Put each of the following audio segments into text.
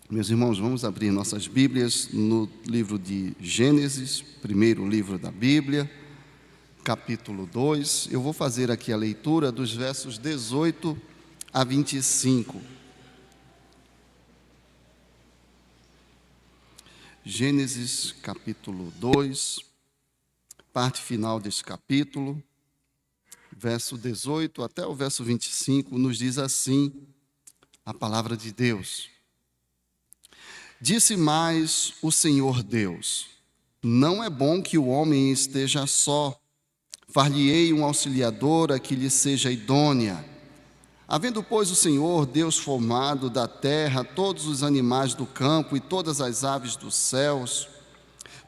Meus irmãos, vamos abrir nossas Bíblias no livro de Gênesis, primeiro livro da Bíblia, capítulo 2. Eu vou fazer aqui a leitura dos versos 18 a 25. Gênesis, capítulo 2, parte final deste capítulo, verso 18 até o verso 25, nos diz assim a palavra de Deus. Disse mais o Senhor Deus: não é bom que o homem esteja só. Far-lhe-ei um auxiliadora que lhe seja idônea. Havendo, pois, o Senhor Deus formado da terra todos os animais do campo e todas as aves dos céus,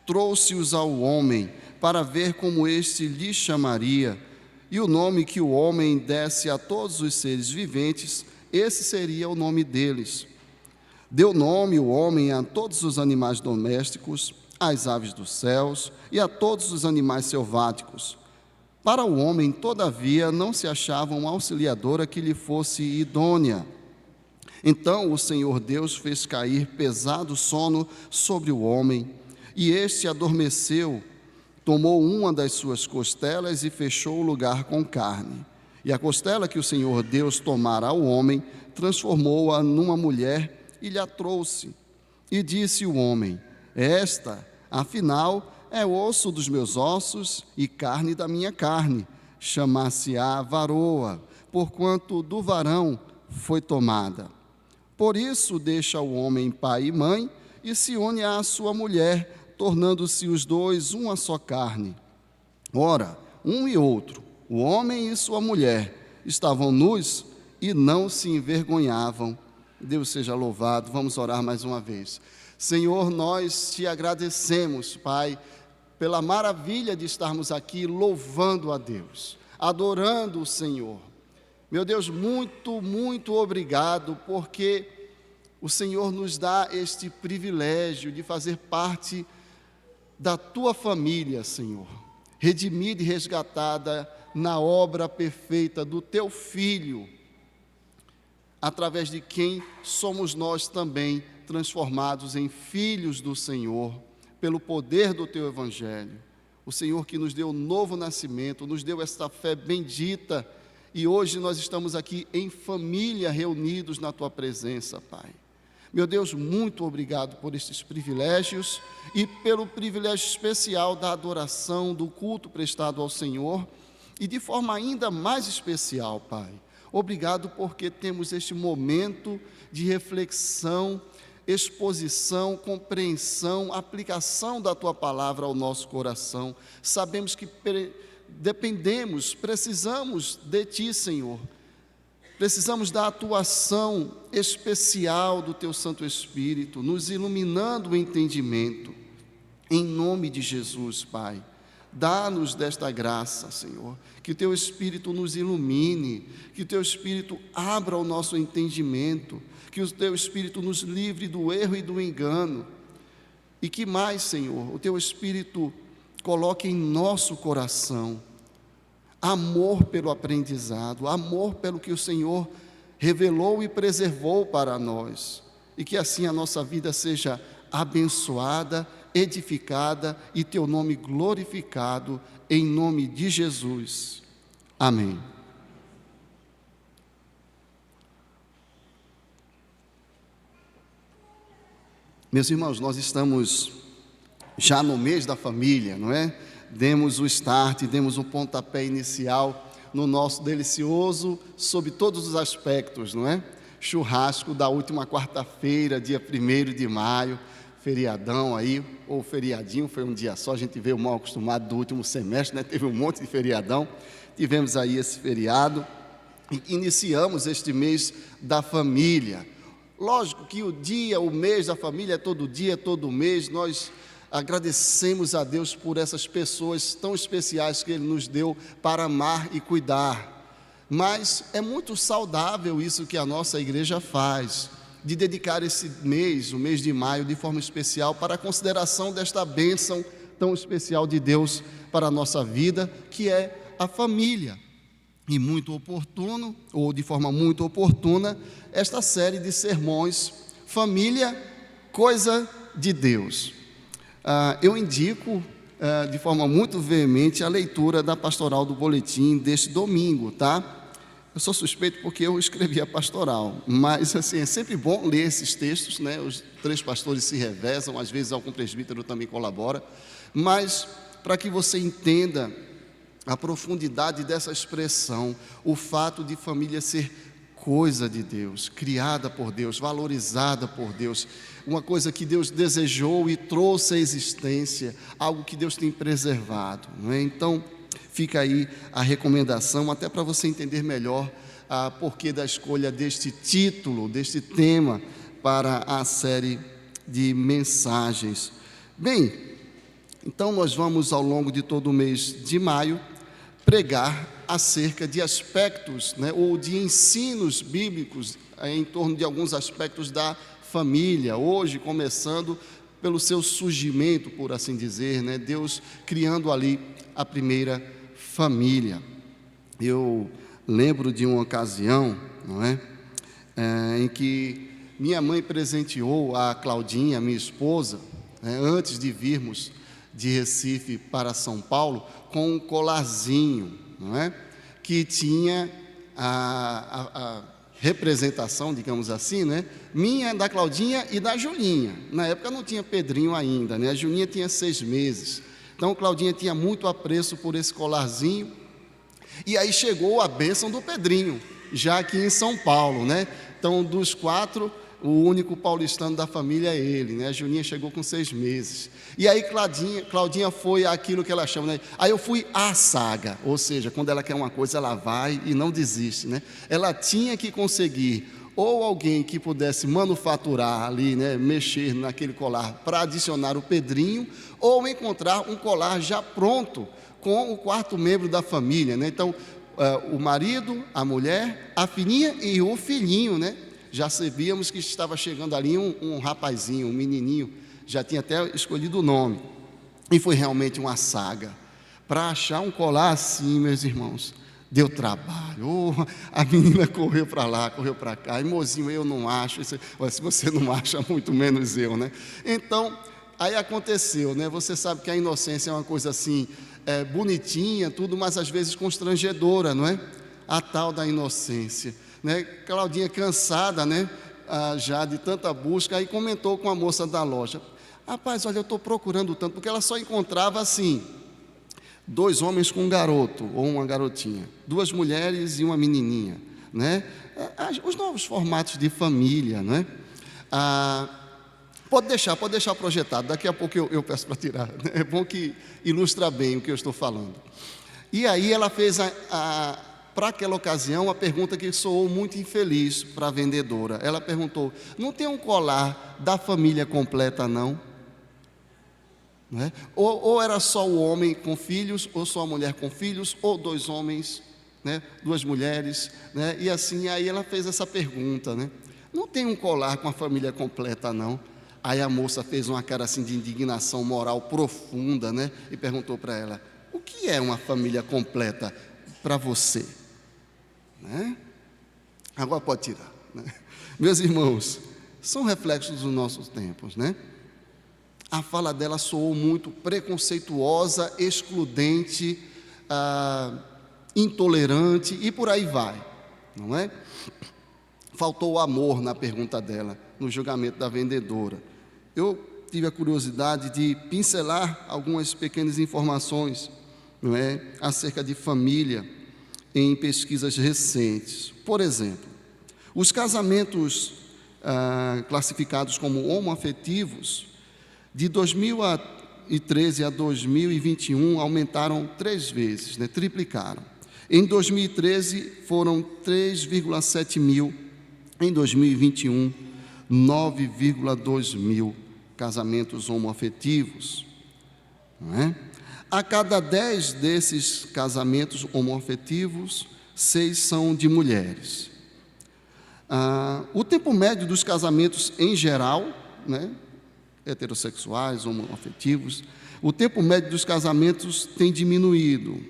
trouxe-os ao homem para ver como este lhe chamaria, e o nome que o homem desse a todos os seres viventes, esse seria o nome deles. Deu nome o homem a todos os animais domésticos, às aves dos céus e a todos os animais selváticos. Para o homem, todavia, não se achava uma auxiliadora que lhe fosse idônea. Então o Senhor Deus fez cair pesado sono sobre o homem, e este adormeceu, tomou uma das suas costelas e fechou o lugar com carne. E a costela que o Senhor Deus tomara ao homem, transformou-a numa mulher e lhe a trouxe. E disse o homem: esta, afinal, é osso dos meus ossos e carne da minha carne. Chamar-se-á varoa, porquanto do varão foi tomada. Por isso deixa o homem pai e mãe e se une à sua mulher, tornando-se os dois uma só carne. Ora, um e outro, o homem e sua mulher, estavam nus e não se envergonhavam. Deus seja louvado. Vamos orar mais uma vez. Senhor, nós te agradecemos, Pai, pela maravilha de estarmos aqui louvando a Deus, adorando o Senhor. Meu Deus, muito, muito obrigado, porque o Senhor nos dá este privilégio de fazer parte da tua família, Senhor, redimida e resgatada na obra perfeita do teu Filho, através de quem somos nós também transformados em filhos do Senhor, pelo poder do teu Evangelho. O Senhor que nos deu um novo nascimento, nos deu esta fé bendita, e hoje nós estamos aqui em família, reunidos na tua presença, Pai. Meu Deus, muito obrigado por estes privilégios e pelo privilégio especial da adoração, do culto prestado ao Senhor, e de forma ainda mais especial, Pai, obrigado porque temos este momento de reflexão, exposição, compreensão, aplicação da Tua Palavra ao nosso coração. Sabemos que dependemos, precisamos de Ti, Senhor. Precisamos da atuação especial do Teu Santo Espírito, nos iluminando o entendimento. Em nome de Jesus, Pai, dá-nos desta graça, Senhor, que o Teu Espírito nos ilumine, que o Teu Espírito abra o nosso entendimento, que o Teu Espírito nos livre do erro e do engano, e que mais, Senhor, o Teu Espírito coloque em nosso coração amor pelo aprendizado, amor pelo que o Senhor revelou e preservou para nós, e que assim a nossa vida seja abençoada, edificada e Teu nome glorificado, em nome de Jesus. Amém. Meus irmãos, nós estamos já no mês da família, não é? Demos o start, demos o pontapé inicial no nosso delicioso, sob todos os aspectos, não é? Churrasco da última quarta-feira, dia 1º de maio, feriadão aí, ou feriadinho, foi um dia só, a gente veio mal acostumado do último semestre, né? Teve um monte de feriadão, tivemos aí esse feriado, e iniciamos este mês da família. Lógico que o mês da família é todo dia, todo mês, nós agradecemos a Deus por essas pessoas tão especiais que Ele nos deu para amar e cuidar. Mas é muito saudável isso que a nossa igreja faz, de dedicar esse mês, o mês de maio, de forma especial para a consideração desta bênção tão especial de Deus para a nossa vida, que é a família. E muito oportuno, ou de forma muito oportuna, esta série de sermões família, coisa de Deus. Eu indico de forma muito veemente a leitura da pastoral do boletim deste domingo, tá? Eu sou suspeito porque eu escrevi a pastoral, mas assim, é sempre bom ler esses textos, né? Os 3 pastores se revezam, às vezes algum presbítero também colabora, mas para que você entenda a profundidade dessa expressão, o fato de família ser coisa de Deus, criada por Deus, valorizada por Deus, uma coisa que Deus desejou e trouxe à existência, algo que Deus tem preservado, não é? Então, fica aí a recomendação, até para você entender melhor porquê da escolha deste título, deste tema, para a série de mensagens. Bem, então nós vamos, ao longo de todo o mês de maio, pregar acerca de aspectos, né, ou de ensinos bíblicos em torno de alguns aspectos da família, hoje começando pelo seu surgimento, por assim dizer, né, Deus criando ali a primeira família. Eu lembro de uma ocasião, não é, em que minha mãe presenteou a Claudinha, minha esposa, antes de virmos de Recife para São Paulo, com um colarzinho, não é, que tinha a representação, digamos assim, né, minha, da Claudinha e da Julinha. Na época não tinha Pedrinho ainda, né, a Julinha tinha 6 meses. Então, Claudinha tinha muito apreço por esse colarzinho. E aí chegou a bênção do Pedrinho, já aqui em São Paulo, né? Então, dos 4, o único paulistano da família é ele, né? A Julinha chegou com 6 meses. E aí Claudinha foi aquilo que ela chama, né? Aí eu fui a saga, ou seja, quando ela quer uma coisa, ela vai e não desiste, né? Ela tinha que conseguir ou alguém que pudesse manufaturar ali, né, mexer naquele colar para adicionar o Pedrinho, ou encontrar um colar já pronto com o 4º membro da família, né? Então, o marido, a mulher, a filhinha e o filhinho, né? Já sabíamos que estava chegando ali um rapazinho, um menininho, já tinha até escolhido o nome. E foi realmente uma saga. Para achar um colar assim, meus irmãos, deu trabalho. A menina correu para lá, correu para cá. E, mozinho, eu não acho. Se você não acha, muito menos eu, né? Então, aí aconteceu, né? Você sabe que a inocência é uma coisa assim, bonitinha, tudo, mas às vezes constrangedora, não é? A tal da inocência, né? Claudinha, cansada, né? Já de tanta busca, aí comentou com a moça da loja: rapaz, olha, eu estou procurando tanto, porque ela só encontrava assim, 2 homens com um garoto ou uma garotinha, 2 mulheres e uma menininha, né? Os novos formatos de família, né? Pode deixar projetado, daqui a pouco eu peço para tirar, né? É bom que ilustra bem o que eu estou falando. E aí ela fez, para aquela ocasião, a pergunta que soou muito infeliz para a vendedora. Ela perguntou: não tem um colar da família completa, não? Né? Ou era só o homem com filhos, ou só a mulher com filhos, ou 2 homens, né? 2 mulheres, né? E assim, aí ela fez essa pergunta, né? Não tem um colar com a família completa, não? Aí a moça fez uma cara assim de indignação moral profunda, né? E perguntou para ela: o que é uma família completa para você? Né? Agora pode tirar, né? Meus irmãos, são reflexos dos nossos tempos, né? A fala dela soou muito preconceituosa, excludente, intolerante e por aí vai, não é? Faltou amor na pergunta dela, no julgamento da vendedora. Eu tive a curiosidade de pincelar algumas pequenas informações, não é, acerca de família em pesquisas recentes. Por exemplo, os casamentos classificados como homoafetivos, de 2013 a 2021, aumentaram 3 vezes, né, triplicaram. Em 2013, foram 3,7 mil. Em 2021, 9,2 mil casamentos homoafetivos. Não é? A cada 10 desses casamentos homoafetivos, 6 são de mulheres. O tempo médio dos casamentos em geral, né, heterossexuais, homoafetivos, o tempo médio dos casamentos tem diminuído.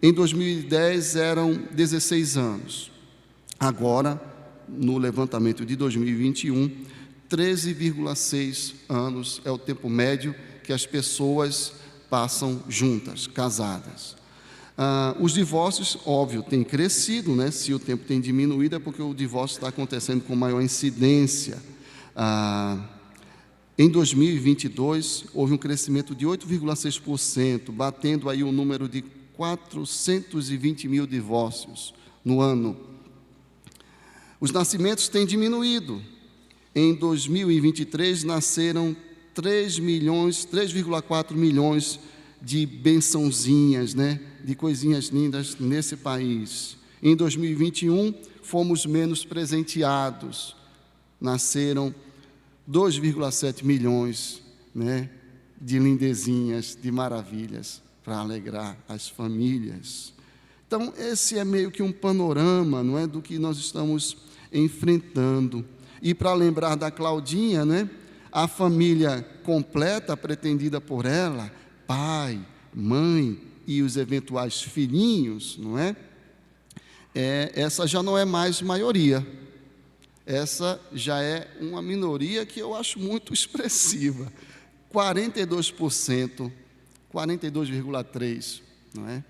Em 2010 eram 16 anos. Agora, no levantamento de 2021, 13,6 anos é o tempo médio que as pessoas passam juntas, casadas. Os divórcios, óbvio, têm crescido, né? Se o tempo tem diminuído é porque o divórcio está acontecendo com maior incidência. Em 2022, houve um crescimento de 8,6%, batendo aí o número de 420 mil divórcios no ano. Os nascimentos têm diminuído. Em 2023, nasceram 3,4 milhões de bençãozinhas, né? De coisinhas lindas nesse país. Em 2021, fomos menos presenteados. Nasceram 2,7 milhões, né, de lindezinhas, de maravilhas, para alegrar as famílias. Então, esse é meio que um panorama, não é, do que nós estamos enfrentando. E para lembrar da Claudinha, né, a família completa pretendida por ela, pai, mãe e os eventuais filhinhos, não é? Essa já não é mais maioria. Essa já é uma minoria que eu acho muito expressiva. 42%, 42,3%, não é?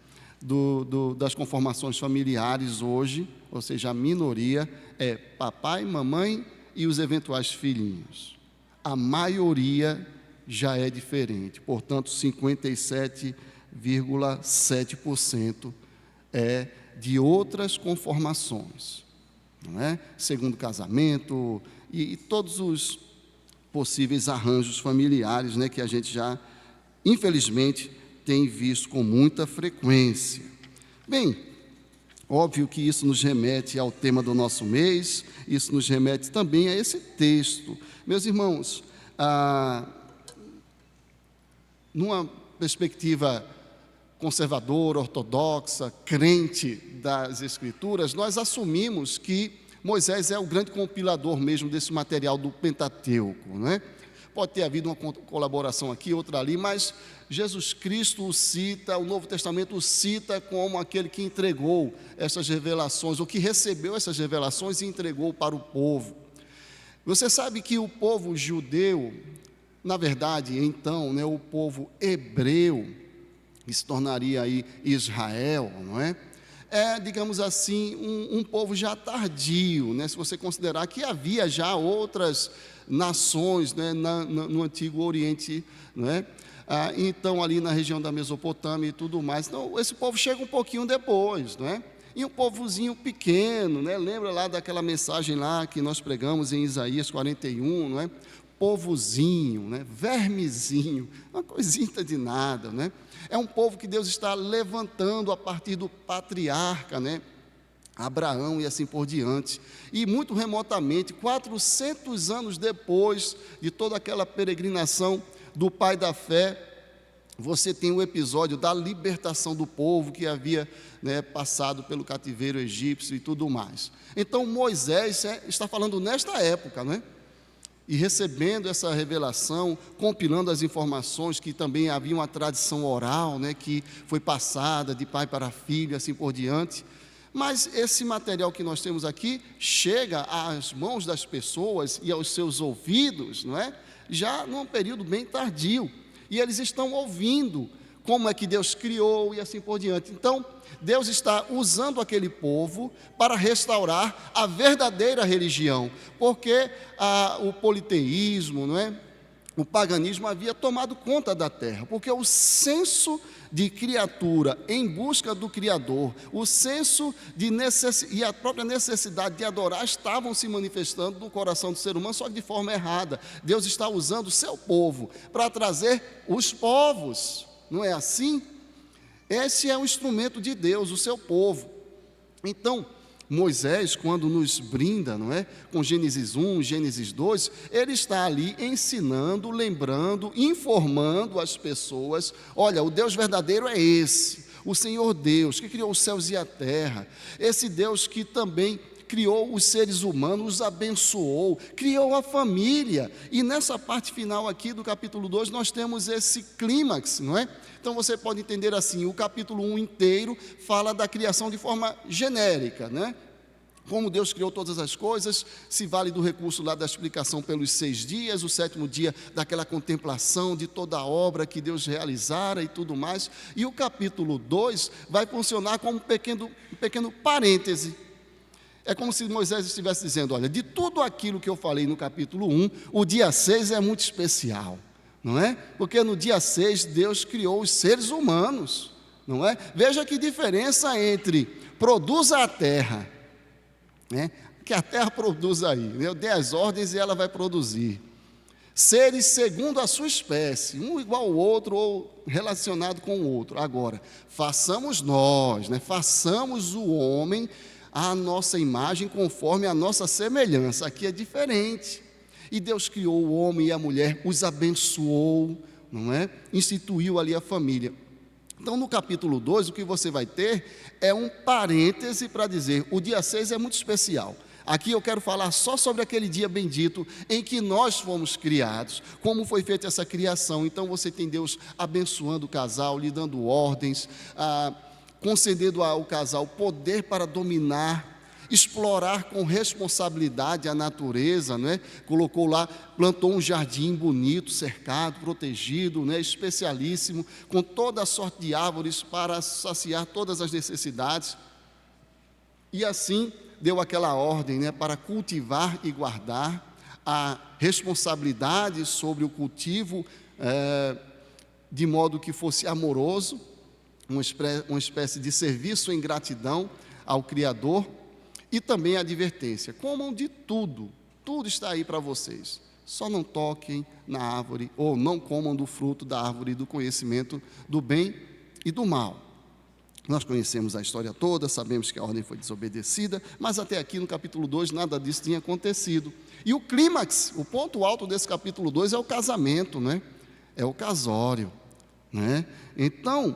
Das conformações familiares hoje, ou seja, a minoria é papai, mamãe e os eventuais filhinhos. A maioria já é diferente, portanto, 57,7% é de outras conformações, não é? Segundo casamento e todos os possíveis arranjos familiares, né, que a gente já, infelizmente, tem visto com muita frequência. Bem, óbvio que isso nos remete ao tema do nosso mês, isso nos remete também a esse texto. Meus irmãos, numa perspectiva conservadora, ortodoxa, crente das Escrituras, nós assumimos que Moisés é o grande compilador mesmo desse material do Pentateuco, não é? Pode ter havido uma colaboração aqui, outra ali, mas Jesus Cristo o cita, o Novo Testamento o cita como aquele que entregou essas revelações, ou que recebeu essas revelações e entregou para o povo. Você sabe que o povo judeu, na verdade, então, né, o povo hebreu, que se tornaria aí Israel, não é? Digamos assim, um povo já tardio, né? Se você considerar que havia já outras nações, né, no Antigo Oriente, não é? Então, ali na região da Mesopotâmia e tudo mais. Então, esse povo chega um pouquinho depois, não é? E um povozinho pequeno, né? Lembra lá daquela mensagem lá que nós pregamos em Isaías 41, não é? Povozinho, né? Vermezinho, uma coisinha de nada, né? É um povo que Deus está levantando a partir do patriarca, né? Abraão e assim por diante. E muito remotamente, 400 anos depois de toda aquela peregrinação do pai da fé, você tem o episódio da libertação do povo que havia, né, passado pelo cativeiro egípcio e tudo mais. Então Moisés está falando nesta época, né? E recebendo essa revelação, compilando as informações, que também havia uma tradição oral, né, que foi passada de pai para filho, assim por diante. Mas esse material que nós temos aqui chega às mãos das pessoas e aos seus ouvidos, não é? Já num período bem tardio. E eles estão ouvindo como é que Deus criou e assim por diante. Então, Deus está usando aquele povo para restaurar a verdadeira religião, porque o politeísmo, não é? O paganismo havia tomado conta da terra, porque o senso de criatura em busca do Criador, o senso de e a própria necessidade de adorar estavam se manifestando no coração do ser humano, só que de forma errada. Deus está usando o seu povo para trazer os povos, não é assim? Esse é o instrumento de Deus, o seu povo. Então, Moisés, quando nos brinda, não é, com Gênesis 1, Gênesis 2, ele está ali ensinando, lembrando, informando as pessoas: olha, o Deus verdadeiro é esse, o Senhor Deus, que criou os céus e a terra, esse Deus que também criou os seres humanos, os abençoou, criou a família. E nessa parte final aqui do capítulo 2, nós temos esse clímax, não é? Então você pode entender assim: o capítulo 1 inteiro fala da criação de forma genérica, né? como Deus criou todas as coisas, se vale do recurso lá da explicação pelos 6 dias, o 7º dia daquela contemplação de toda a obra que Deus realizara e tudo mais. E o capítulo 2 vai funcionar como um pequeno parêntese. É como se Moisés estivesse dizendo, olha, de tudo aquilo que eu falei no capítulo 1, o dia 6 é muito especial, não é? Porque no dia 6 Deus criou os seres humanos, não é? Veja que diferença entre produza a terra, né? Que a terra produz aí, né? Eu dei as ordens e ela vai produzir. Seres segundo a sua espécie, um igual ao outro ou relacionado com o outro. Agora, façamos nós, né? Façamos o homem à nossa imagem, conforme a nossa semelhança. Aqui é diferente. E Deus criou o homem e a mulher, os abençoou, não é? Instituiu ali a família. Então, no capítulo 2, o que você vai ter é um parêntese para dizer, o dia 6 é muito especial. Aqui eu quero falar só sobre aquele dia bendito em que nós fomos criados, como foi feita essa criação. Então, você tem Deus abençoando o casal, lhe dando ordens, concedendo ao casal poder para dominar, explorar com responsabilidade a natureza, não é? Colocou lá, plantou um jardim bonito, cercado, protegido, né? Especialíssimo, com toda a sorte de árvores para saciar todas as necessidades. E assim deu aquela ordem, né? Para cultivar e guardar, a responsabilidade sobre o cultivo, de modo que fosse amoroso, uma espécie de serviço em gratidão ao Criador. E também a advertência, comam de tudo, tudo está aí para vocês, só não toquem na árvore, ou não comam do fruto da árvore do conhecimento do bem e do mal. Nós conhecemos a história toda, sabemos que a ordem foi desobedecida, mas até aqui no capítulo 2 nada disso tinha acontecido. E o clímax, o ponto alto desse capítulo 2 é o casamento, né? É o casório, né? Então,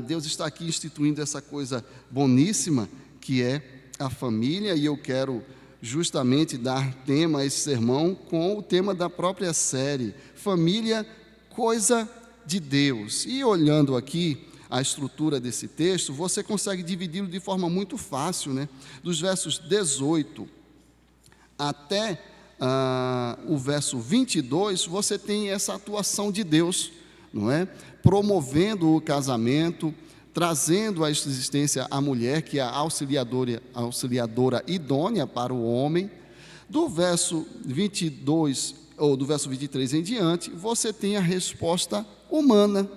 Deus está aqui instituindo essa coisa boníssima que é a família, e eu quero justamente dar tema a esse sermão com o tema da própria série, família, coisa de Deus. E olhando aqui a estrutura desse texto, você consegue dividi-lo de forma muito fácil, né? Dos versos 18 até o verso 22, você tem essa atuação de Deus, não é? Promovendo o casamento, trazendo à existência a mulher, que é a auxiliadora idônea para o homem. Do verso 22, ou do verso 23 em diante, você tem a resposta humana.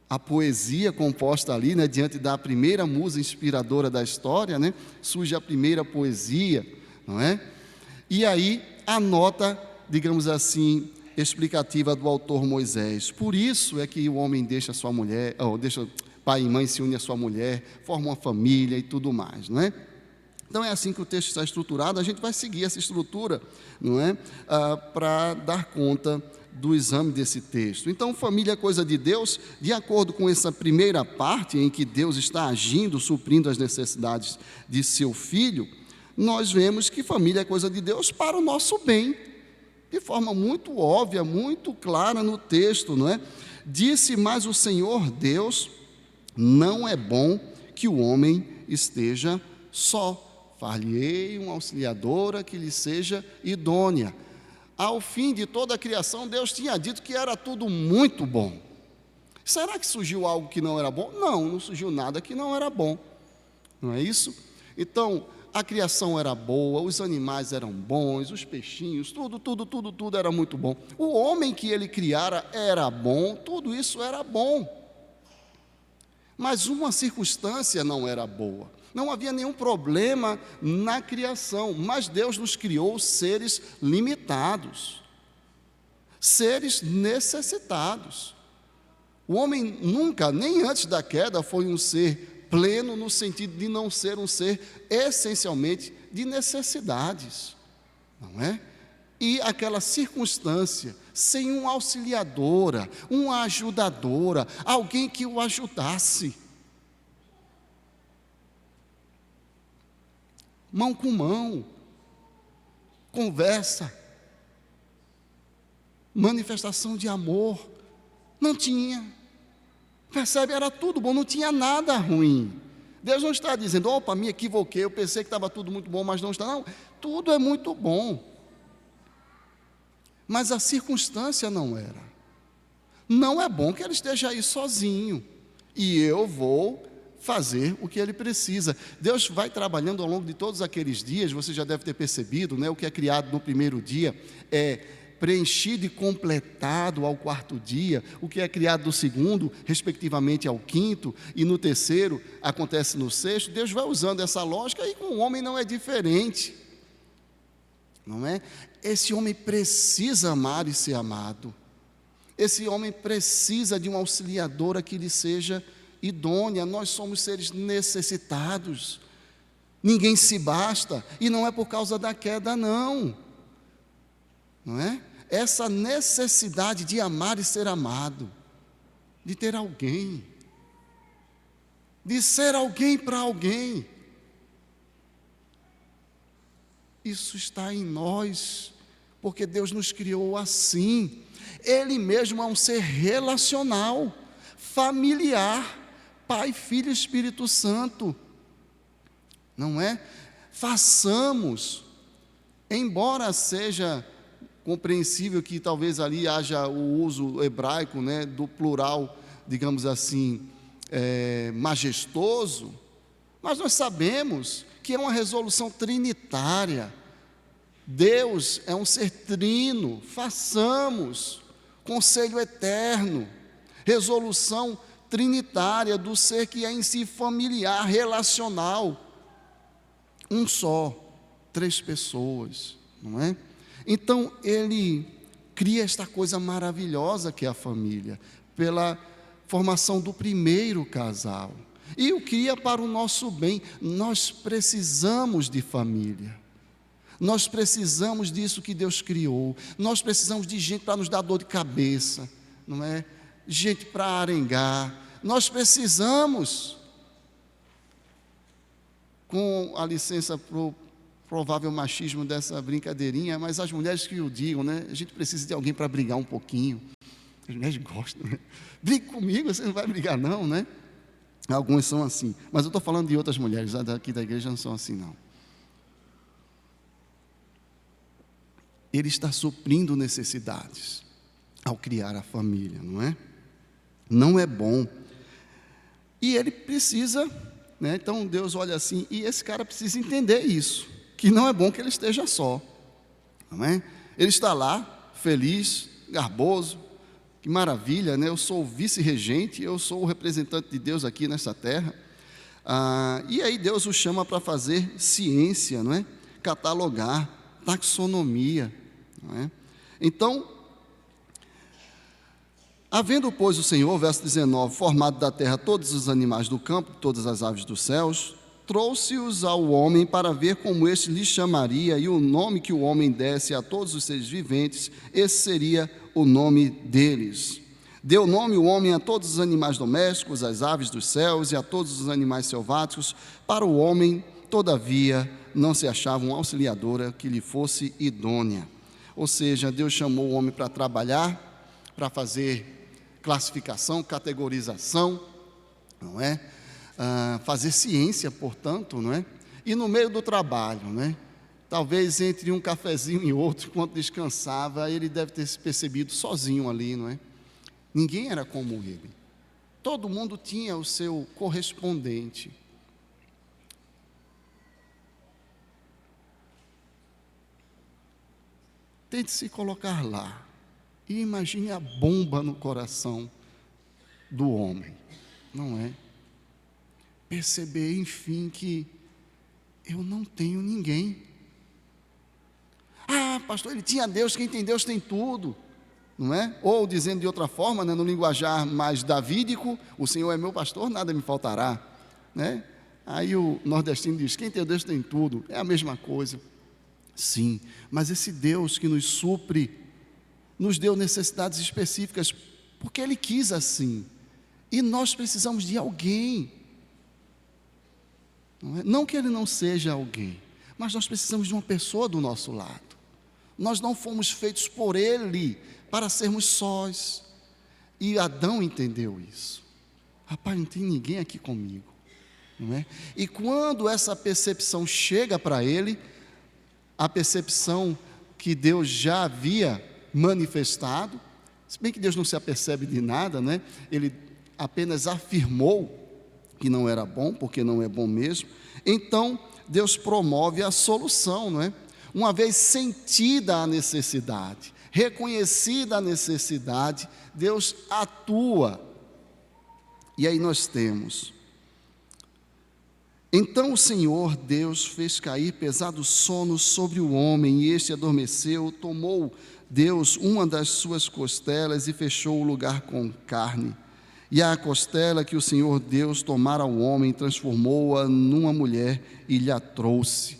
A poesia composta ali, né, diante da primeira musa inspiradora da história, né, surge a primeira poesia, não é? E aí a nota, digamos assim, explicativa do autor Moisés. Por isso é que o homem deixa sua mulher, pai e mãe se unem à sua mulher, formam uma família e tudo mais, não é? Então é assim que o texto está estruturado, a gente vai seguir essa estrutura, não é? Para dar conta do exame desse texto. Então, família é coisa de Deus, de acordo com essa primeira parte, em que Deus está agindo, suprindo as necessidades de seu filho, nós vemos que família é coisa de Deus para o nosso bem, de forma muito óbvia, muito clara no texto, não é? Disse, mas o Senhor Deus, não é bom que o homem esteja só. Far-lhe-ei uma auxiliadora que lhe seja idônea. Ao fim de toda a criação, Deus tinha dito que era tudo muito bom. Será que surgiu algo que não era bom? Não, não surgiu nada que não era bom. Não é isso? Então, a criação era boa, os animais eram bons, os peixinhos, tudo era muito bom. O homem que ele criara era bom, tudo isso era bom. Mas uma circunstância não era boa. Não havia nenhum problema na criação, mas Deus nos criou seres limitados, seres necessitados. O homem nunca, nem antes da queda, foi um ser pleno no sentido de não ser um ser essencialmente de necessidades, não é? E aquela circunstância, sem uma auxiliadora, uma ajudadora, alguém que o ajudasse. Mão com mão, conversa, manifestação de amor, não tinha. Percebe? Era tudo bom, não tinha nada ruim. Deus não está dizendo, opa, me equivoquei, eu pensei que estava tudo muito bom, mas não está. Não, tudo é muito bom. Mas a circunstância não era. Não é bom que ele esteja aí sozinho. E eu vou fazer o que ele precisa. Deus vai trabalhando ao longo de todos aqueles dias, você já deve ter percebido, né? O que é criado no primeiro dia é preenchido e completado ao quarto dia, o que é criado no segundo, respectivamente ao quinto, e no terceiro acontece no sexto. Deus vai usando essa lógica, e com o homem não é diferente, não é? Esse homem precisa amar e ser amado, esse homem precisa de uma auxiliadora que lhe seja idônea. Nós somos seres necessitados, ninguém se basta, e não é por causa da queda não é? Essa necessidade de amar e ser amado, de ter alguém, de ser alguém para alguém, isso está em nós, porque Deus nos criou assim. Ele mesmo é um ser relacional, familiar, Pai, Filho e Espírito Santo, não é? Façamos, embora seja compreensível que talvez ali haja o uso hebraico, né, do plural, digamos assim, majestoso, mas nós sabemos que é uma resolução trinitária. Deus é um ser trino. Façamos conselho eterno, resolução trinitária do ser que é em si familiar, relacional, um só, 3 pessoas, não é? Então ele cria esta coisa maravilhosa que é a família, pela formação do primeiro casal, e o cria para o nosso bem. Nós precisamos de família, nós precisamos disso que Deus criou, nós precisamos de gente para nos dar dor de cabeça, não é? Gente para arengar, nós precisamos, com a licença para o provável machismo dessa brincadeirinha, mas as mulheres que o digam, né? A gente precisa de alguém para brigar um pouquinho. As mulheres gostam, né? Brigue comigo, você não vai brigar não, né? Alguns são assim, mas eu estou falando de outras mulheres, daqui da igreja não são assim não. Ele está suprindo necessidades ao criar a família, não é? Não é bom. E ele precisa, né? Então Deus olha assim, e esse cara precisa entender isso, que não é bom que ele esteja só, não é? Ele está lá, feliz, garboso, que maravilha, né? Eu sou o vice-regente, eu sou o representante de Deus aqui nessa terra. E aí Deus o chama para fazer ciência, não é? Catalogar, taxonomia, não é? Então, havendo, pois, o Senhor, verso 19, formado da terra todos os animais do campo, todas as aves dos céus, trouxe-os ao homem para ver como este lhe chamaria, e o nome que o homem desse a todos os seres viventes, esse seria o nome deles. Deu nome o homem a todos os animais domésticos, às aves dos céus e a todos os animais selváticos. Para o homem, todavia, não se achava uma auxiliadora que lhe fosse idônea. Ou seja, Deus chamou o homem para trabalhar, para fazer classificação, categorização, não é? Fazer ciência, portanto, não é? E no meio do trabalho, né? Talvez entre um cafezinho e outro, enquanto descansava, ele deve ter se percebido sozinho ali, não é? Ninguém era como ele. Todo mundo tinha o seu correspondente. Tente se colocar lá e imagine a bomba no coração do homem, não é? Perceber, enfim, que eu não tenho ninguém. Pastor, ele tinha Deus, quem tem Deus tem tudo, não é? Ou dizendo de outra forma, né, no linguajar mais davídico, o Senhor é meu pastor, nada me faltará, né? Aí o nordestino diz, quem tem Deus tem tudo, é a mesma coisa. Sim, mas esse Deus que nos supre, nos deu necessidades específicas, porque Ele quis assim, e nós precisamos de alguém. Não que ele não seja alguém, mas nós precisamos de uma pessoa do nosso lado. Nós não fomos feitos por ele para sermos sós. E Adão entendeu isso. Rapaz, não tem ninguém aqui comigo. não é? E quando essa percepção chega para ele, a percepção que Deus já havia manifestado, se bem que Deus não se apercebe de nada, né? Ele apenas afirmou que não era bom, porque não é bom mesmo. Então, Deus promove a solução, não é? Uma vez sentida a necessidade, reconhecida a necessidade, Deus atua. E aí nós temos: então o Senhor Deus fez cair pesado sono sobre o homem, e este adormeceu. Tomou Deus uma das suas costelas e fechou o lugar com carne. E a costela que o Senhor Deus tomara ao homem, transformou-a numa mulher e lhe a trouxe.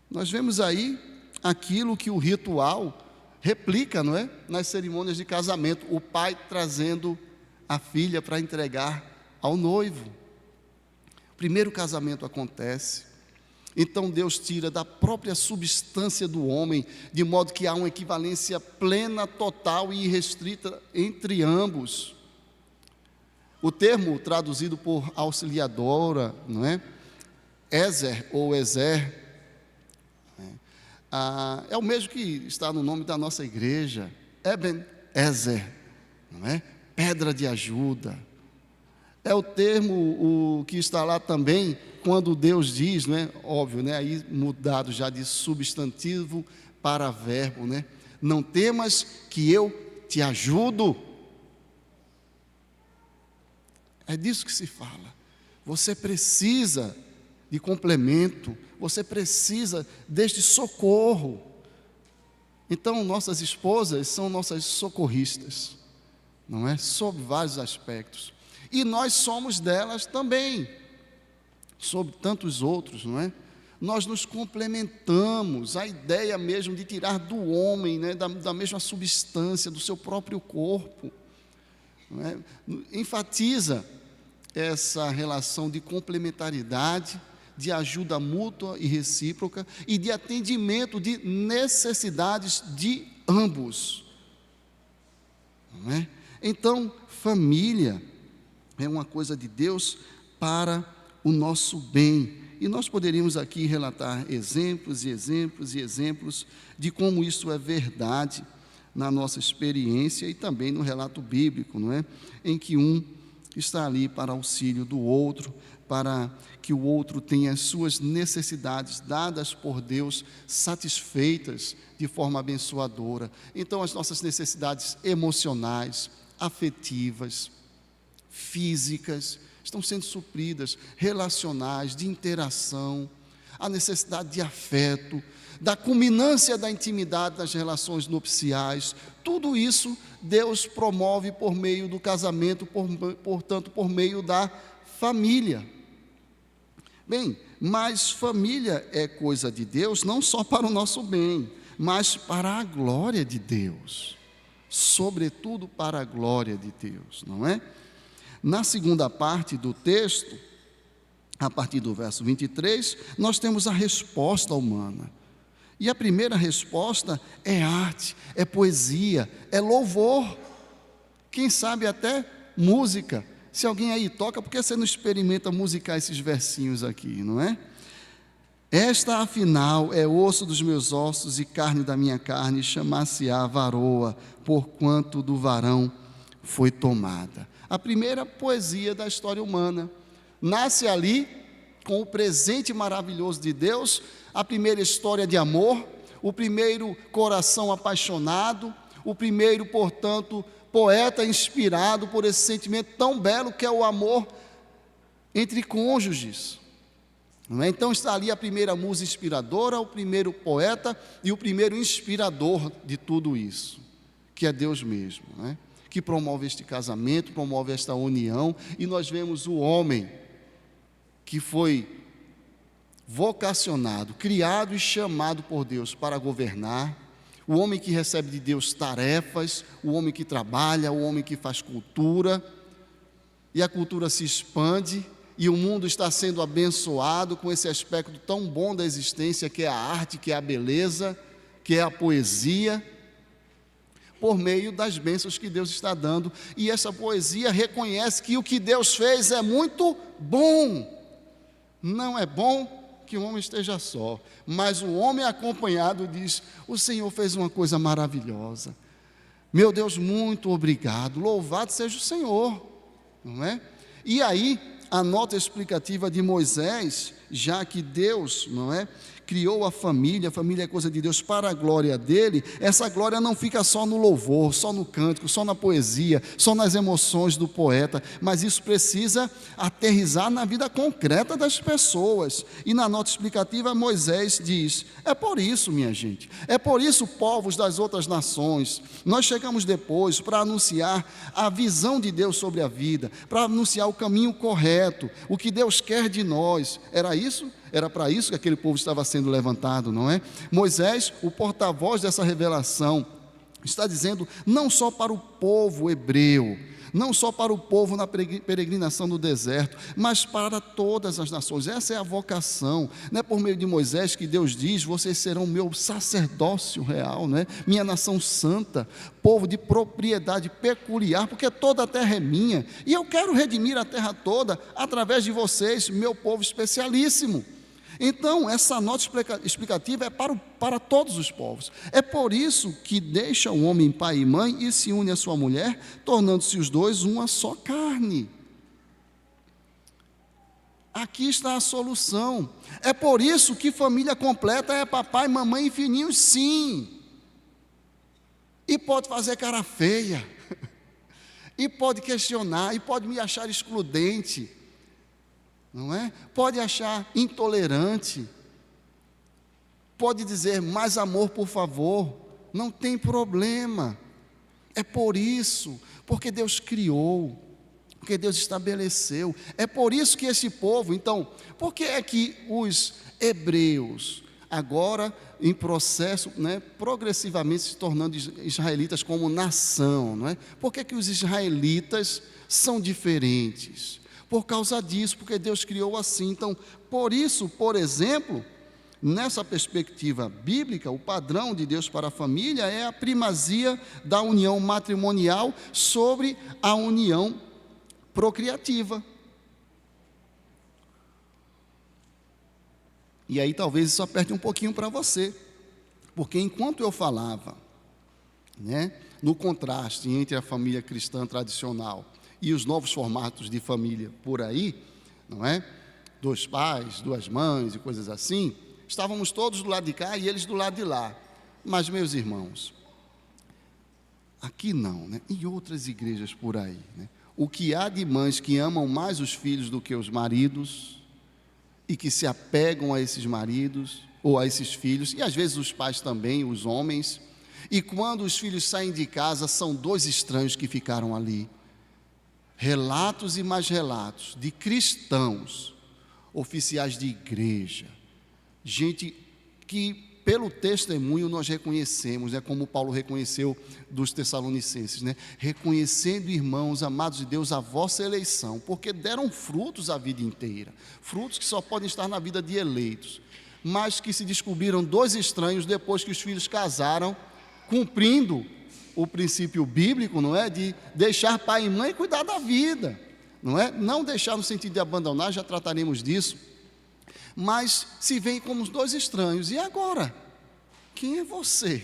Nós vemos aí aquilo que o ritual replica, não é? Nas cerimônias de casamento, o pai trazendo a filha para entregar ao noivo. O primeiro casamento acontece, então Deus tira da própria substância do homem, de modo que há uma equivalência plena, total e irrestrita entre ambos. O termo traduzido por auxiliadora, não é? Ezer ou Ezer, é o mesmo que está no nome da nossa igreja, Eben Ezer, não é? Pedra de ajuda. É o termo o que está lá também, quando Deus diz, né? Óbvio, né? Aí mudado já de substantivo para verbo, né? Não temas que eu te ajudo. É disso que se fala. Você precisa de complemento, você precisa deste socorro. Então, nossas esposas são nossas socorristas, não é? Sob vários aspectos. E nós somos delas também, sobre tantos outros, não é? Nós nos complementamos, a ideia mesmo de tirar do homem, né, da mesma substância, do seu próprio corpo, não é? Enfatiza essa relação de complementaridade, de ajuda mútua e recíproca, e de atendimento de necessidades de ambos, não é? Então, família é uma coisa de Deus para o nosso bem. E nós poderíamos aqui relatar exemplos e exemplos e exemplos de como isso é verdade na nossa experiência e também no relato bíblico, não é? Em que um está ali para auxílio do outro, para que o outro tenha as suas necessidades dadas por Deus satisfeitas de forma abençoadora. Então, as nossas necessidades emocionais, afetivas, físicas, estão sendo supridas, relacionais, de interação, a necessidade de afeto, da culminância da intimidade das relações nupciais, tudo isso Deus promove por meio do casamento, portanto, por meio da família. Bem, mas família é coisa de Deus não só para o nosso bem, mas para a glória de Deus, sobretudo para a glória de Deus, não é? Na segunda parte do texto, a partir do verso 23, nós temos a resposta humana. E a primeira resposta é arte, é poesia, é louvor. Quem sabe até música. Se alguém aí toca, por que você não experimenta musicar esses versinhos aqui, não é? Esta, afinal, é osso dos meus ossos e carne da minha carne, chamar-se-á varoa, porquanto do varão foi tomada. A primeira poesia da história humana. Nasce ali, com o presente maravilhoso de Deus, a primeira história de amor, o primeiro coração apaixonado, o primeiro, portanto, poeta inspirado por esse sentimento tão belo que é o amor entre cônjuges. Não é? Então está ali a primeira musa inspiradora, o primeiro poeta e o primeiro inspirador de tudo isso, que é Deus mesmo, não é? Que promove este casamento, promove esta união, e nós vemos o homem que foi vocacionado, criado e chamado por Deus para governar, o homem que recebe de Deus tarefas, o homem que trabalha, o homem que faz cultura, e a cultura se expande, e o mundo está sendo abençoado com esse aspecto tão bom da existência, que é a arte, que é a beleza, que é a poesia. por meio das bênçãos que Deus está dando. E essa poesia reconhece que o que Deus fez é muito bom. Não é bom que o homem esteja só, mas o homem acompanhado diz: o Senhor fez uma coisa maravilhosa. Meu Deus, muito obrigado, louvado seja o Senhor, não é? E aí, a nota explicativa de Moisés, já que Deus, não é, criou a família é coisa de Deus para a glória dele, essa glória não fica só no louvor, só no cântico, só na poesia, só nas emoções do poeta, mas isso precisa aterrissar na vida concreta das pessoas. E na nota explicativa Moisés diz: é por isso, minha gente, é por isso, povos das outras nações, nós chegamos depois para anunciar a visão de Deus sobre a vida, para anunciar o caminho correto, o que Deus quer de nós. Era isso? Era para isso que aquele povo estava sendo levantado, não é? Moisés, o porta-voz dessa revelação, está dizendo não só para o povo hebreu, não só para o povo na peregrinação do deserto, mas para todas as nações. Essa é a vocação. Não é por meio de Moisés que Deus diz: vocês serão meu sacerdócio real, não é? Minha nação santa, povo de propriedade peculiar, porque toda a terra é minha, e eu quero redimir a terra toda através de vocês, meu povo especialíssimo. Então, essa nota explicativa é para todos os povos. É por isso que deixa o homem pai e mãe e se une à sua mulher, tornando-se os dois uma só carne. Aqui está a solução. É por isso que família completa é papai, mamãe e filhinhos, sim. E pode fazer cara feia, e pode questionar, e pode me achar excludente, não é? Pode achar intolerante, pode dizer mais amor, por favor, não tem problema. É por isso, porque Deus criou, porque Deus estabeleceu. É por isso que esse povo, então, por que é que os hebreus, agora em processo, né, progressivamente se tornando israelitas como nação, não é? Por que é que os israelitas são diferentes? Por causa disso, porque Deus criou assim. Então, por isso, por exemplo, nessa perspectiva bíblica, o padrão de Deus para a família é a primazia da união matrimonial sobre a união procriativa. E aí talvez isso aperte um pouquinho para você, porque enquanto eu falava, né, no contraste entre a família cristã tradicional e os novos formatos de família por aí, não é? 2 pais, 2 mães e coisas assim, estávamos todos do lado de cá e eles do lado de lá. Mas, meus irmãos, aqui não, né? Em outras igrejas por aí, né? O que há de mães que amam mais os filhos do que os maridos e que se apegam a esses maridos ou a esses filhos, e às vezes os pais também, os homens, e quando os filhos saem de casa, são 2 estranhos que ficaram ali. Relatos e mais relatos de cristãos, oficiais de igreja, gente que pelo testemunho nós reconhecemos, né, como Paulo reconheceu dos Tessalonicenses, né, reconhecendo, irmãos amados de Deus, a vossa eleição, porque deram frutos a vida inteira, frutos que só podem estar na vida de eleitos, mas que se descobriram 2 estranhos depois que os filhos casaram, cumprindo o princípio bíblico, não é? De deixar pai e mãe cuidar da vida, não é? Não deixar no sentido de abandonar, já trataremos disso, mas se veem como os 2 estranhos. E agora? Quem é você?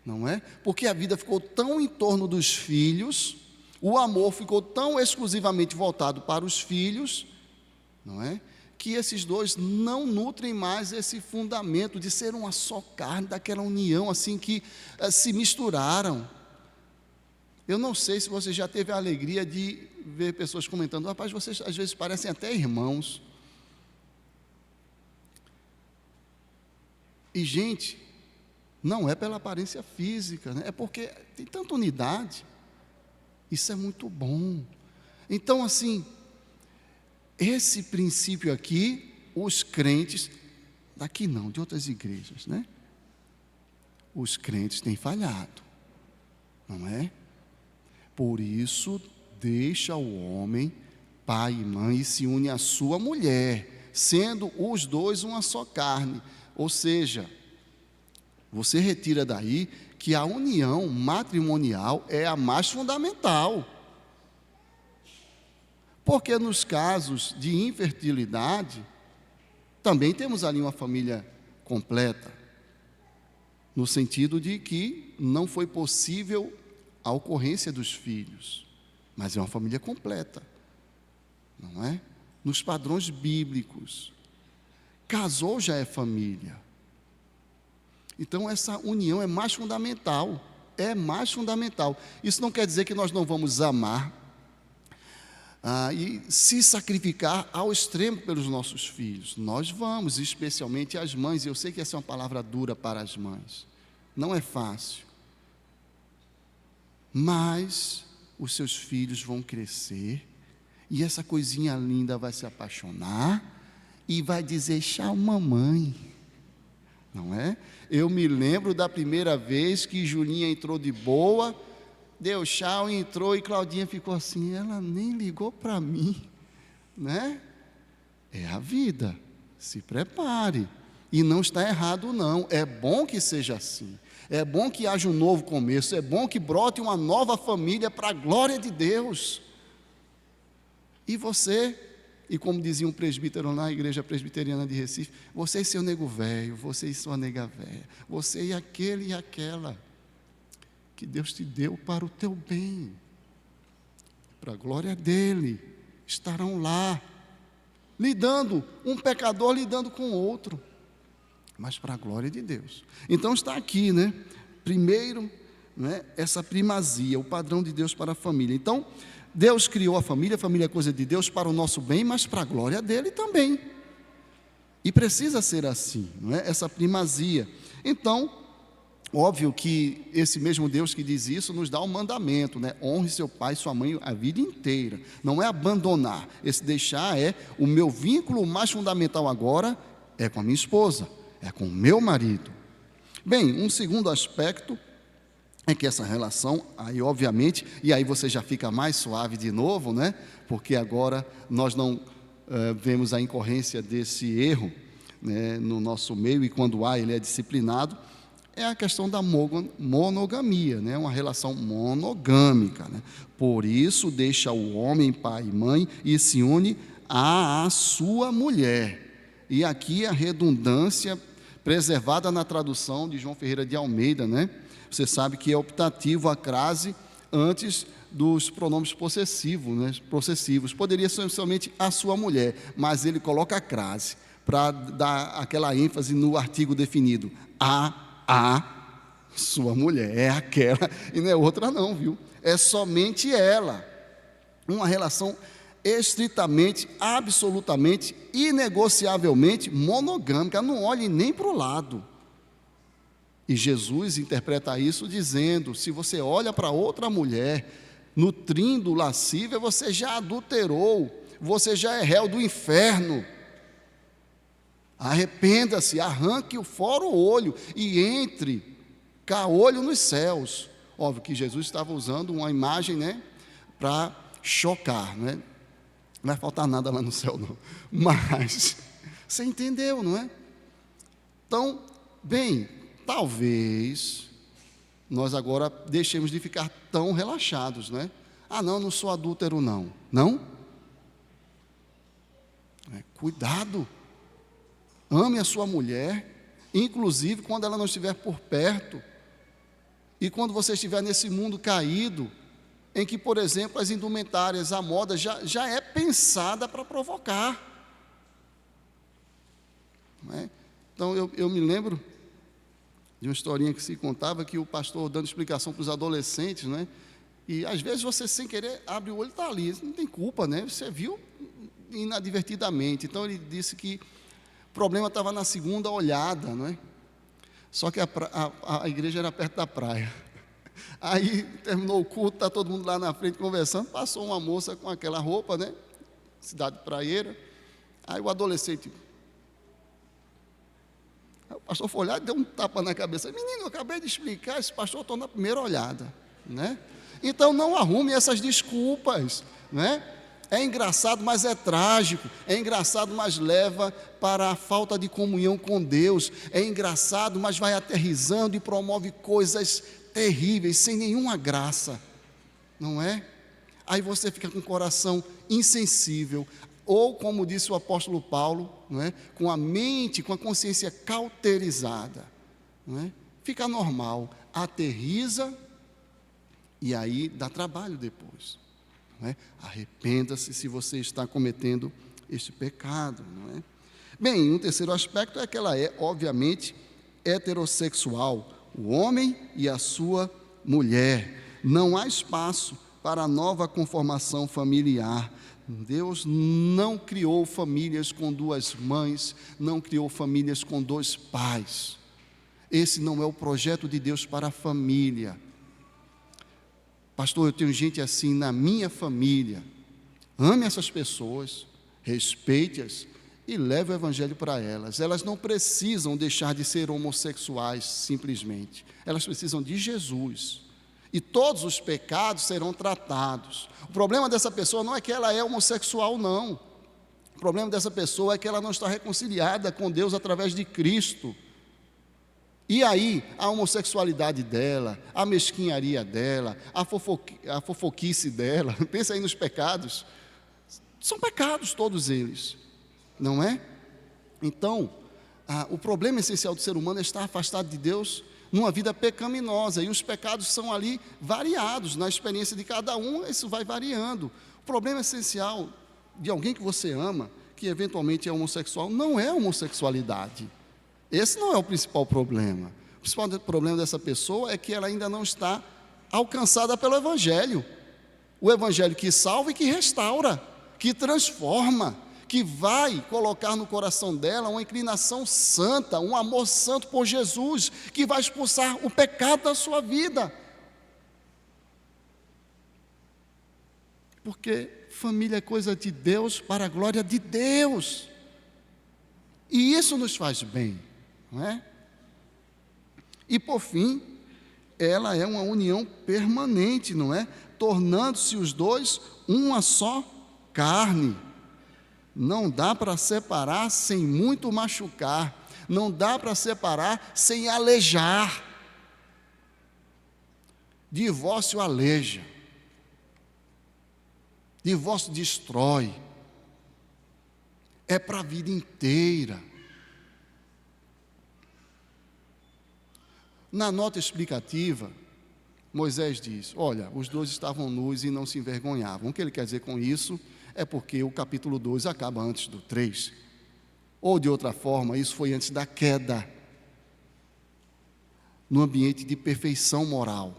Não é? Porque a vida ficou tão em torno dos filhos, o amor ficou tão exclusivamente voltado para os filhos, não é? Que esses 2 não nutrem mais esse fundamento de ser uma só carne, daquela união assim que se misturaram. Eu não sei se você já teve a alegria de ver pessoas comentando: rapaz, vocês às vezes parecem até irmãos. E, gente, não é pela aparência física, né? É porque tem tanta unidade. Isso é muito bom. Então, assim, esse princípio aqui, os crentes, daqui não, de outras igrejas, né? Os crentes têm falhado, não é? Por isso, deixa o homem, pai e mãe, e se une à sua mulher, sendo os 2 uma só carne. Ou seja, você retira daí que a união matrimonial é a mais fundamental. Porque nos casos de infertilidade, também temos ali uma família completa, no sentido de que não foi possível a ocorrência dos filhos, mas é uma família completa, não é? Nos padrões bíblicos, casou já é família. Então essa união é mais fundamental, Isso não quer dizer que nós não vamos amar e se sacrificar ao extremo pelos nossos filhos. Nós vamos, especialmente as mães. Eu sei que essa é uma palavra dura para as mães, não é fácil, mas os seus filhos vão crescer e essa coisinha linda vai se apaixonar e vai dizer: tchau, mamãe. Não é? Eu me lembro da primeira vez que Julinha entrou de boa, deu tchau, entrou, e Claudinha ficou assim, ela nem ligou para mim, né? É a vida, se prepare. E não está errado não, é bom que seja assim, é bom que haja um novo começo, é bom que brote uma nova família para a glória de Deus. E você, e como dizia um presbítero na igreja presbiteriana de Recife, você e seu nego velho, você e sua nega velha, você e aquele e aquela, que Deus te deu para o teu bem, para a glória dEle, estarão lá, lidando, um pecador lidando com o outro, mas para a glória de Deus. Então está aqui, né? Primeiro, né, essa primazia, o padrão de Deus para a família. Então, Deus criou a família é coisa de Deus para o nosso bem, mas para a glória dEle também. E precisa ser assim, não é? Essa primazia. Então, óbvio que esse mesmo Deus que diz isso nos dá um mandamento, né? Honre seu pai e sua mãe a vida inteira. Não é abandonar. Esse deixar é o meu vínculo mais fundamental agora é com a minha esposa, é com o meu marido. Bem, um segundo aspecto é que essa relação, aí obviamente, e aí você já fica mais suave de novo, né? Porque agora nós não vemos a incorrência desse erro, né, no nosso meio, e quando há, ele é disciplinado, é a questão da monogamia, né? Uma relação monogâmica, né? Por isso deixa o homem pai e mãe e se une à sua mulher. E aqui a redundância preservada na tradução de João Ferreira de Almeida, né? Você sabe que é optativo a crase antes dos pronomes possessivos, né? Possessivos. Poderia ser somente a sua mulher, mas ele coloca a crase para dar aquela ênfase no artigo definido. A sua mulher, é aquela, e não é outra não, viu? É somente ela. Uma relação estritamente, absolutamente, inegociavelmente monogâmica. Não olhe nem para o lado. E Jesus interpreta isso dizendo: se você olha para outra mulher, nutrindo lascívia, você já adulterou, você já é réu do inferno. Arrependa-se, arranque fora o olho e entre caolho nos céus. Óbvio que Jesus estava usando uma imagem, né, para chocar, né? Não vai faltar nada lá no céu não, mas você entendeu, não é? Então, bem, talvez nós agora deixemos de ficar tão relaxados, né? Não sou adúltero não. Não? Cuidado. Ame a sua mulher, inclusive quando ela não estiver por perto. E quando você estiver nesse mundo caído, em que, por exemplo, as indumentárias, a moda já é pensada para provocar. Não é? Então, eu me lembro de uma historinha que se contava, que o pastor dando explicação para os adolescentes, né? E às vezes você, sem querer, abre o olho e está ali, não tem culpa, né? Você viu inadvertidamente. Então ele disse que o problema estava na segunda olhada, não é? Só que a igreja era perto da praia. Aí terminou o culto, está todo mundo lá na frente conversando, passou uma moça com aquela roupa, né? Cidade praieira. Aí o adolescente, o pastor foi olhar e deu um tapa na cabeça. Menino, eu acabei de explicar, esse pastor estou na primeira olhada, né? Então não arrume essas desculpas, né? É engraçado, mas é trágico. É engraçado, mas leva para a falta de comunhão com Deus. É engraçado, mas vai aterrissando e promove coisas terríveis, sem nenhuma graça. Não é? Aí você fica com o coração insensível, ou como disse o apóstolo Paulo, não é? Com a mente, com a consciência cauterizada. Não é? Fica normal, aterrissa e aí dá trabalho depois. Não é? Arrependa-se se você está cometendo este pecado. Não é? Bem, um terceiro aspecto é que ela é, obviamente, heterossexual, o homem e a sua mulher. Não há espaço para a nova conformação familiar. Deus não criou famílias com duas mães, não criou famílias com dois pais. Esse não é o projeto de Deus para a família. Pastor, eu tenho gente assim na minha família. Ame essas pessoas, respeite-as e leve o evangelho para elas. Elas não precisam deixar de ser homossexuais simplesmente. Elas precisam de Jesus. E todos os pecados serão tratados. O problema dessa pessoa não é que ela é homossexual, não. O problema dessa pessoa é que ela não está reconciliada com Deus através de Cristo. E aí, a homossexualidade dela, a mesquinharia dela, a fofoquice dela, pensa aí nos pecados, são pecados todos eles, não é? Então, o problema essencial do ser humano é estar afastado de Deus numa vida pecaminosa, e os pecados são ali variados, na experiência de cada um, isso vai variando. O problema essencial de alguém que você ama, que eventualmente é homossexual, não é a homossexualidade. Esse não é o principal problema. O principal problema dessa pessoa é que ela ainda não está alcançada pelo Evangelho. O Evangelho que salva e que restaura, que transforma, que vai colocar no coração dela uma inclinação santa, um amor santo por Jesus, que vai expulsar o pecado da sua vida. Porque família é coisa de Deus para a glória de Deus. E isso nos faz bem. Não é? E por fim, ela é uma união permanente, não é? Tornando-se os dois uma só carne. Não dá para separar sem muito machucar, não dá para separar sem alejar. Divórcio aleja, divórcio destrói, é para a vida inteira. Na nota explicativa, Moisés diz, olha, os dois estavam nus e não se envergonhavam. O que ele quer dizer com isso é porque o capítulo 2 acaba antes do 3. Ou de outra forma, isso foi antes da queda, no ambiente de perfeição moral.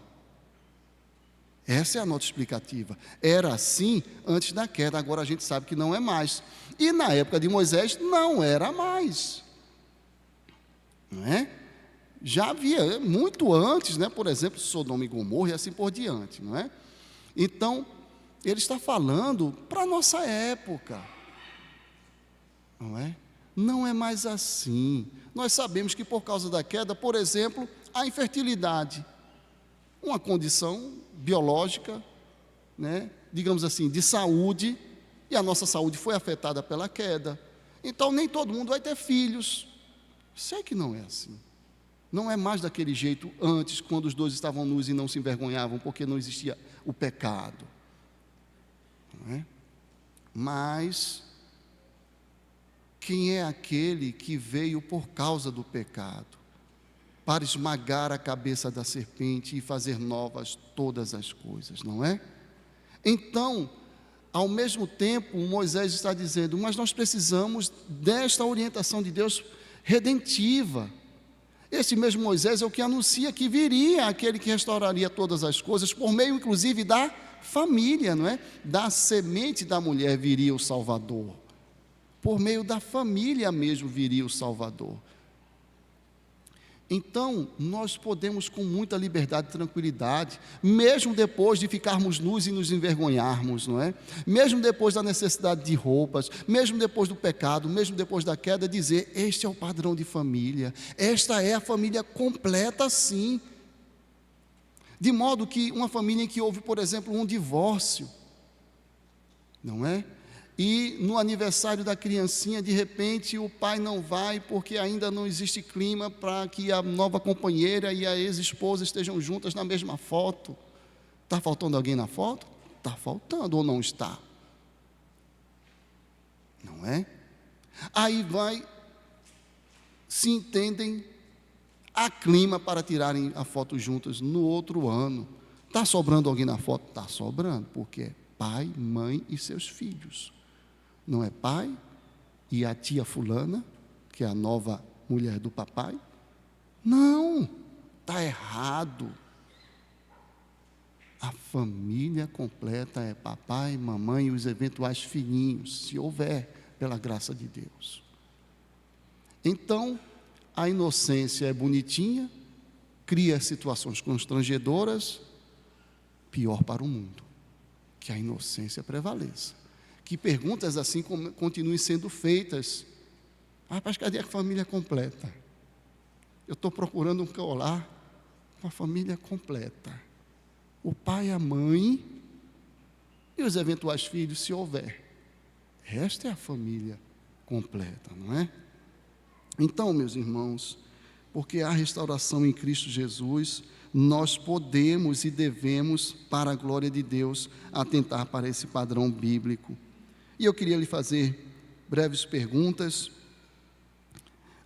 Essa é a nota explicativa. Era assim antes da queda, agora a gente sabe que não é mais. E na época de Moisés não era mais. Não é? Já havia, muito antes, né? Por exemplo, Sodoma e Gomorra e assim por diante, não é? Então, ele está falando para a nossa época, não é? Não é mais assim. Nós sabemos que por causa da queda, por exemplo, a infertilidade, uma condição biológica, né? Digamos assim, de saúde, e a nossa saúde foi afetada pela queda. Então, nem todo mundo vai ter filhos. Sei que não é assim. Não é mais daquele jeito antes, quando os dois estavam nus e não se envergonhavam, porque não existia o pecado. Não é? Mas, quem é aquele que veio por causa do pecado? Para esmagar a cabeça da serpente e fazer novas todas as coisas, não é? Então, ao mesmo tempo, Moisés está dizendo, mas nós precisamos desta orientação de Deus redentiva. Esse mesmo Moisés é o que anuncia que viria aquele que restauraria todas as coisas, por meio inclusive da família, não é? Da semente da mulher viria o Salvador. Por meio da família mesmo viria o Salvador. Então, nós podemos com muita liberdade e tranquilidade, mesmo depois de ficarmos nus e nos envergonharmos, não é? Mesmo depois da necessidade de roupas, mesmo depois do pecado, mesmo depois da queda, dizer, este é o padrão de família, esta é a família completa sim. De modo que uma família em que houve, por exemplo, um divórcio, não é? E no aniversário da criancinha, de repente, o pai não vai porque ainda não existe clima para que a nova companheira e a ex-esposa estejam juntas na mesma foto. Está faltando alguém na foto? Está faltando ou não está? Não é? Aí se entendem, há clima para tirarem a foto juntas no outro ano. Está sobrando alguém na foto? Está sobrando, porque é pai, mãe e seus filhos. Não é pai e a tia fulana, que é a nova mulher do papai? Não, está errado. A família completa é papai, mamãe e os eventuais filhinhos, se houver, pela graça de Deus. Então, a inocência é bonitinha, cria situações constrangedoras, pior para o mundo, que a inocência prevaleça. Que perguntas assim continuem sendo feitas. Mas cadê a família completa? Eu estou procurando um colar com a família completa. O pai, a mãe e os eventuais filhos, se houver. Esta é a família completa, não é? Então, meus irmãos, porque há restauração em Cristo Jesus, nós podemos e devemos, para a glória de Deus, atentar para esse padrão bíblico. E eu queria lhe fazer breves perguntas,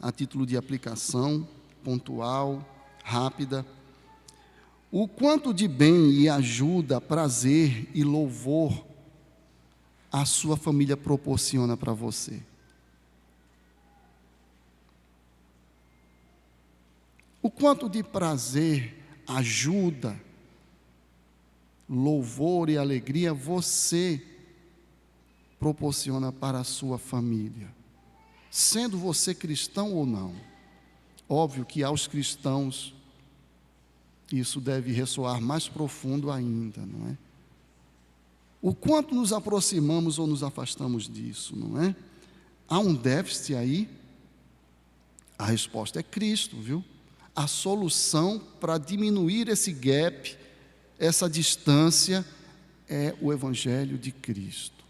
a título de aplicação, pontual, rápida. O quanto de bem e ajuda, prazer e louvor a sua família proporciona para você? O quanto de prazer, ajuda, louvor e alegria você proporciona para a sua família, sendo você cristão ou não? Óbvio que aos cristãos isso deve ressoar mais profundo ainda, não é? O quanto nos aproximamos ou nos afastamos disso, não é? Há um déficit aí? A resposta é Cristo, viu? A solução para diminuir esse gap, essa distância, é o Evangelho de Cristo.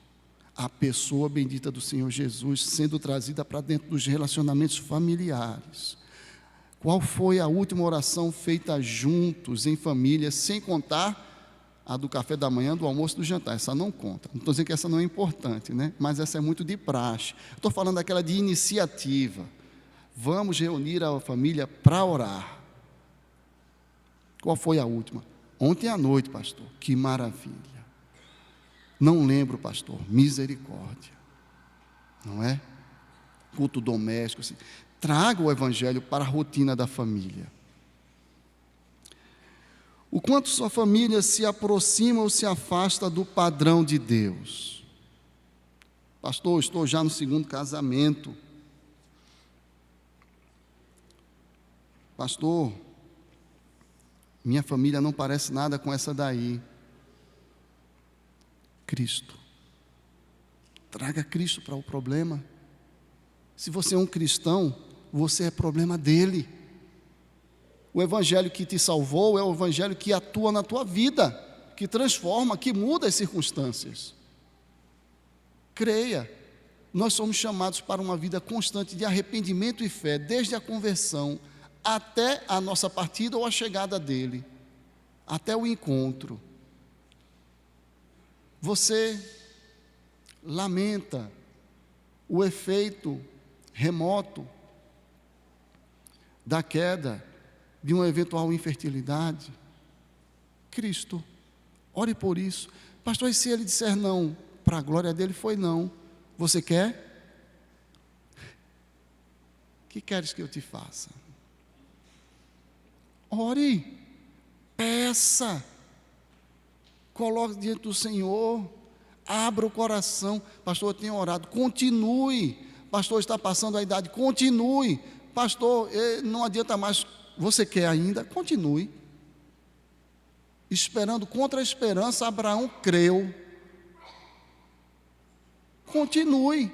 A pessoa bendita do Senhor Jesus sendo trazida para dentro dos relacionamentos familiares. Qual foi a última oração feita juntos, em família, sem contar a do café da manhã, do almoço e do jantar? Essa não conta. Não estou dizendo que essa não é importante, né? Mas essa é muito de praxe. Estou falando daquela de iniciativa. Vamos reunir a família para orar. Qual foi a última? Ontem à noite, pastor. Que maravilha. Não lembro, pastor. Misericórdia. Não é? Culto doméstico, assim. Traga o Evangelho para a rotina da família. O quanto sua família se aproxima ou se afasta do padrão de Deus? Pastor, estou já no 2º casamento. Pastor, minha família não parece nada com essa daí. Cristo. Traga Cristo para o problema. Se você é um cristão, você é problema dele. O Evangelho que te salvou é o Evangelho que atua na tua vida, que transforma, que muda as circunstâncias. Creia, nós somos chamados para uma vida constante de arrependimento e fé, desde a conversão até a nossa partida ou a chegada dele, até o encontro. Você lamenta o efeito remoto da queda, de uma eventual infertilidade? Cristo, ore por isso. Pastor, e se ele disser não? Para a glória dele foi não. Você quer? O que queres que eu te faça? Ore, peça, coloque diante do Senhor, abra o coração. Pastor, eu tenho orado, continue. Pastor, está passando a idade, continue. Pastor, não adianta mais, você quer ainda? Continue. Esperando contra a esperança, Abraão creu. Continue.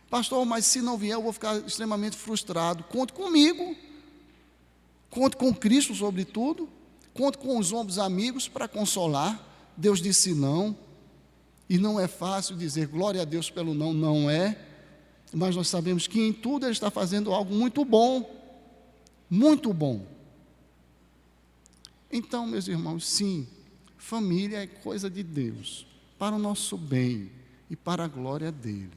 Pastor, mas se não vier, eu vou ficar extremamente frustrado. Conte comigo. Conte com Cristo, sobretudo. Conte com os ombros amigos para consolar. Deus disse não. E não é fácil dizer glória a Deus pelo não, não é, mas nós sabemos que em tudo Ele está fazendo algo muito bom, muito bom. Então, meus irmãos, sim, família é coisa de Deus, para o nosso bem e para a glória dEle.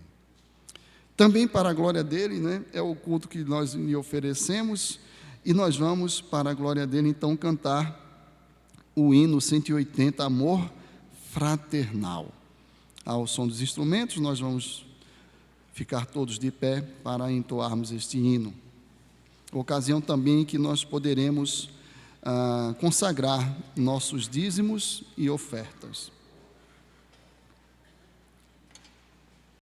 Também para a glória dEle, né, é o culto que nós lhe oferecemos, e nós vamos, para a glória dEle, então, cantar o hino 180, Amor Fraternal. Ao som dos instrumentos, nós vamos ficar todos de pé para entoarmos este hino. Ocasião também em que nós poderemos consagrar nossos dízimos e ofertas.